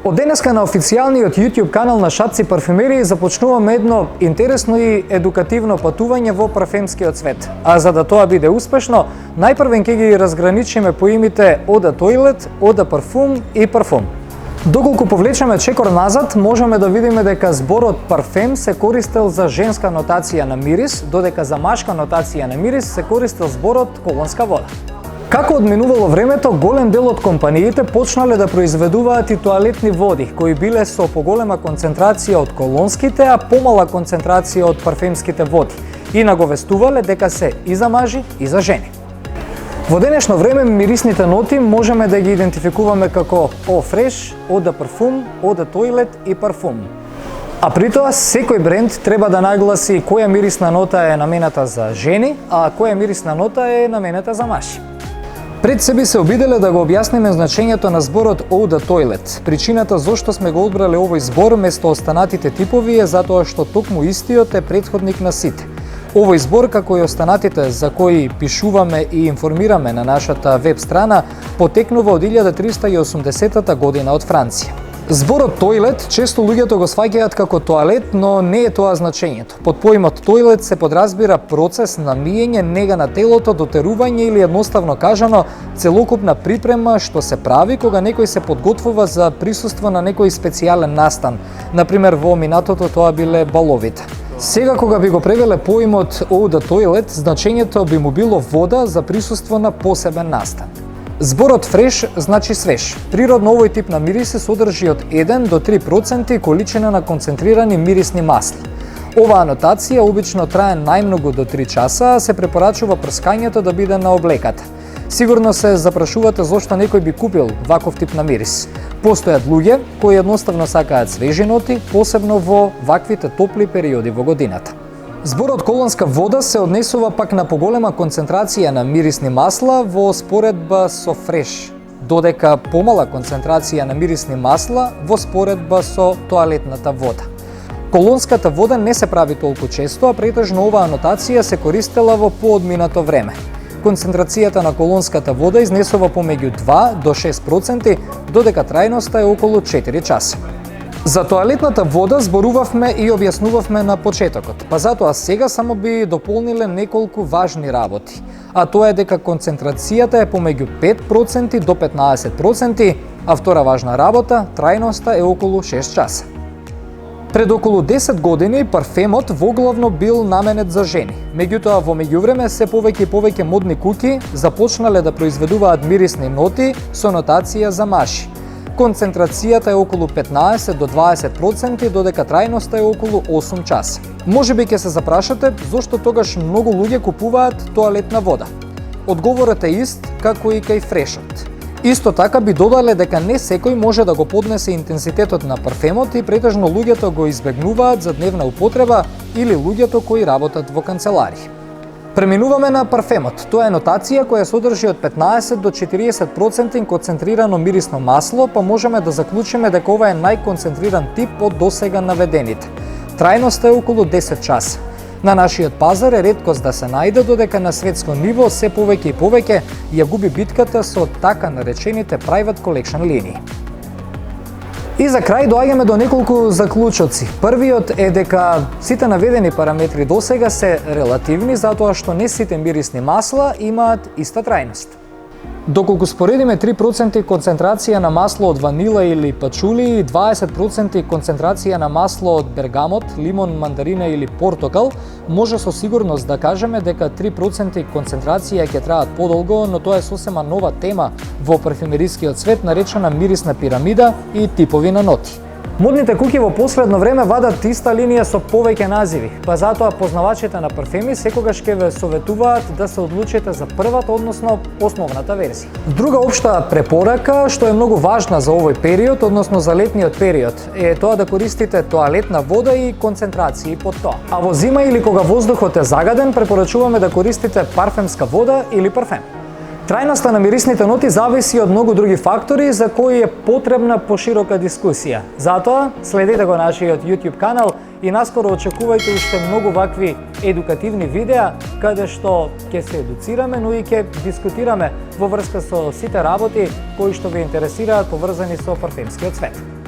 Од денеска на официјалниот YouTube канал на Шапци парфюмерии започнуваме едно интересно и едукативно патување во парфемскиот свет. А за да тоа биде успешно, најпрвен ќе ги разграничиме по имите Eau de Toilette, Eau de Parfum и парфум. Доколку повлечеме чекор назад, можеме да видиме дека зборот парфем се користел за женска нотација на мирис, додека за машка нотација на мирис се користел зборот колонска вода. Како одминувало времето, голем дел од компаниите почнале да произведуваат и тоалетни води, кои биле со поголема концентрација од колонските, а помала концентрација од парфемските води, и наговестувале дека се и за мажи, и за жени. Во денешно време мирисните ноти можеме да ги идентификуваме како Eau Fraiche, Eau de Parfum, Eau de Toilette и парфум. А при тоа секој бренд треба да нагласи која мирисна нота е намената за жени, а која мирисна нота е намената за мажи. Пред се би се обиделе да го објасниме значењето на зборот Eau de Toilette. Причината зошто сме го одбрале овој збор место останатите типови е затоа што токму истиот е претходник на сите. Овој збор, како и останатите за кои пишуваме и информираме на нашата веб страна, потекнува од 1380 година од Франција. Зборот тоилет често луѓето го сваќаат како тоалет, но не е тоа значењето. Под поимот тоилет се подразбира процес на миење, нега на телото, дотерување или едноставно кажано целокупна припрема што се прави кога некој се подготвува за присуство на некој специјален настан. Например, во минатото тоа биле баловите. Сега кога би го превеле поимот Eau de Toilette, значењето би му било вода за присуство на посебен настан. Зборот фреш значи свеж. Природно овој тип на мириси содржи од 1 до 3% количина на концентрирани мирисни масли. Оваа нотација обично трае најмногу до 3 часа, а се препорачува прскањето да биде на облеката. Сигурно се запрашувате зошто некој би купил ваков тип на мирис. Постојат луѓе кои едноставно сакаат свежи ноти, посебно во ваквите топли периоди во годината. Зборот колонска вода се однесува пак на поголема концентрација на мирисни масла во споредба со фреш, додека помала концентрација на мирисни масла во споредба со тоалетната вода. Колонската вода не се прави толку често, а претежно оваа нотација се користела во поодминато време. Концентрацијата на колонската вода изнесува помеѓу 2 до 6%, додека трајноста е околу 4 часа. За тоалетната вода зборувавме и објаснувавме на почетокот, па затоа сега само би дополниле неколку важни работи. А тоа е дека концентрацијата е помеѓу 5% до 15%, а втора важна работа, трајноста е околу 6 часа. Пред околу 10 години парфемот воглавно бил наменет за жени. Меѓутоа во меѓувреме се повеќе и повеќе модни куќи започнале да произведуваат мирисни ноти со нотација за мажи. Концентрацијата е околу 15 до 20%, додека трајноста е околу 8 часа. Можеби ќе се запрашате зошто тогаш многу луѓе купуваат тоалетна вода. Одговорот е ист како и кај фрешот. Исто така би додале дека не секој може да го поднесе интензитетот на парфемот и претежно луѓето го избегнуваат за дневна употреба или луѓето кои работат во канцеларии. Преминуваме на парфемот. Тоа е нотација која содржи од 15 до 40% концентрирано мирисно масло, па можеме да заклучиме дека ова е најконцентриран тип од досега наведените. Трајноста е околу 10 часа. На нашиот пазар е реткост да се најде, додека на светско ниво се повеќе и повеќе ја губи битката со така наречените private collection линии. И за крај доаѓаме до неколку заклучоци. Првиот е дека сите наведени параметри досега се релативни затоа што не сите мирисни масла имаат иста трајност. Доколку споредиме 3% концентрација на масло од ванила или пачули и 20% концентрација на масло од бергамот, лимон, мандарина или портокал, може со сигурност да кажеме дека 3% концентрација ќе траат подолго, но тоа е сосема нова тема во парфюмерискиот свет наречена мирисна пирамида и типови на ноти. Модните куќи во последно време вадат иста линија со повеќе називи, па затоа познавачите на парфеми секогаш ќе ве советуваат да се одлучите за првата, односно основната верзија. Друга општа препорака, што е многу важна за овој период, односно за летниот период, е тоа да користите тоалетна вода и концентрации под тоа. А во зима или кога воздухот е загаден, препорачуваме да користите парфемска вода или парфем. Трајноста на мирисните ноти зависи од многу други фактори за кои е потребна поширока дискусија. Затоа, следете го нашиот YouTube канал и наскоро очекувајте уште многу вакви едукативни видеа, каде што ќе се едуцираме, но и ќе дискутираме во врска со сите работи кои што ве интересираат поврзани со парфемскиот свет.